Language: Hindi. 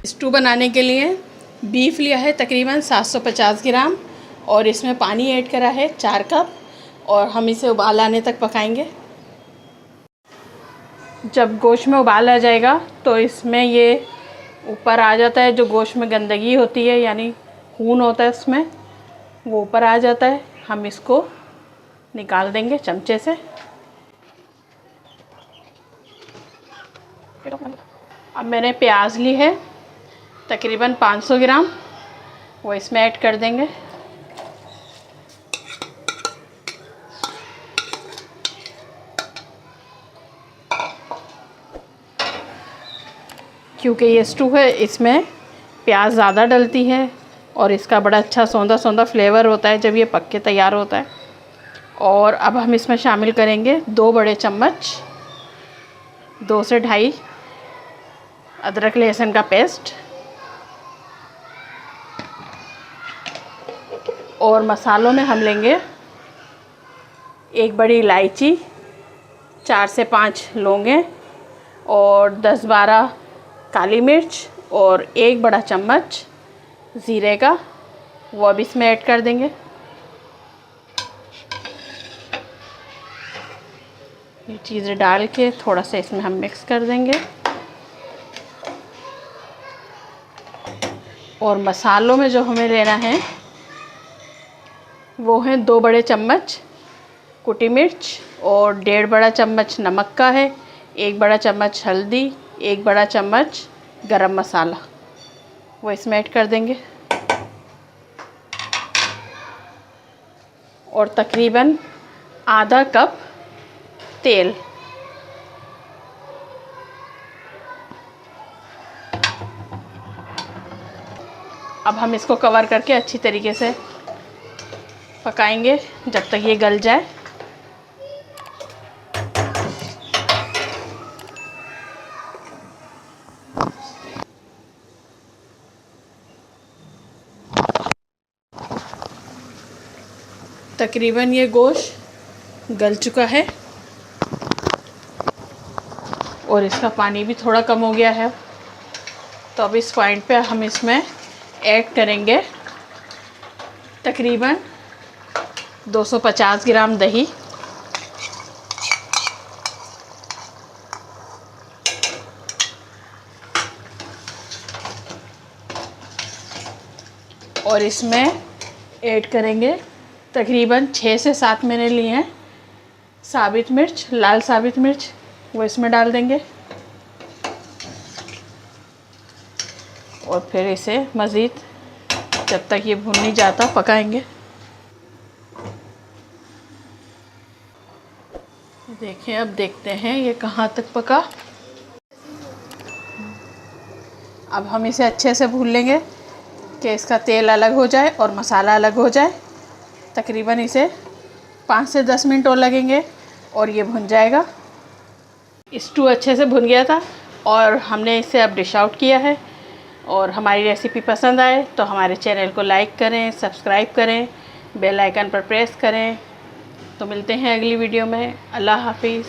स्टू बनाने के लिए बीफ लिया है तकरीबन 750 ग्राम और इसमें पानी ऐड करा है 4 कप और हम इसे उबाल आने तक पकाएंगे। जब गोश्त में उबाल आ जाएगा तो इसमें ये ऊपर आ जाता है, जो गोश्त में गंदगी होती है यानी खून होता है उसमें, वो ऊपर आ जाता है। हम इसको निकाल देंगे चमचे से। अब मैंने प्याज ली है तकरीबन 500 ग्राम, वो इसमें ऐड कर देंगे। क्योंकि ये स्टू है इसमें प्याज ज़्यादा डलती है और इसका बड़ा अच्छा सौंधा सौंधा फ्लेवर होता है जब ये पक के तैयार होता है। और अब हम इसमें शामिल करेंगे 2 बड़े चम्मच 2 से 2.5 अदरक लहसुन का पेस्ट और मसालों में हम लेंगे 1 बड़ी इलायची, 4 से 5 लौंगे और 10-12 काली मिर्च और 1 बड़ा चम्मच ज़ीरे का, वो अब इसमें ऐड कर देंगे। ये चीज़ें डाल के थोड़ा सा इसमें हम मिक्स कर देंगे। और मसालों में जो हमें लेना है वो है 2 बड़े चम्मच कुटी मिर्च और 1.5 बड़ा चम्मच नमक का है, 1 बड़ा चम्मच हल्दी, 1 बड़ा चम्मच गरम मसाला, वो इसमें ऐड कर देंगे। और तकरीबन आधा कप तेल। अब हम इसको कवर करके अच्छी तरीके से पकाएंगे जब तक ये गल जाए। तकरीबन ये गोश्त गल चुका है और इसका पानी भी थोड़ा कम हो गया है। तो अब इस पॉइंट पे हम इसमें ऐड करेंगे तकरीबन 250 ग्राम दही और इसमें ऐड करेंगे तकरीबन 6 से 7 मैंने लिए हैं साबित मिर्च, लाल साबित मिर्च, वो इसमें डाल देंगे। और फिर इसे मज़ीद जब तक ये भुन नहीं जाता पकाएंगे। देखें, अब देखते हैं ये कहाँ तक पका। अब हम इसे अच्छे से भून लेंगे कि इसका तेल अलग हो जाए और मसाला अलग हो जाए। तकरीबन इसे 5 से 10 मिनट और लगेंगे और ये भुन जाएगा। स्टू अच्छे से भुन गया था और हमने इसे अब डिश आउट किया है। और हमारी रेसिपी पसंद आए तो हमारे चैनल को लाइक करें, सब्सक्राइब करें, बेल आइकन पर प्रेस करें। तो मिलते हैं अगली वीडियो में। अल्लाह हाफिज़।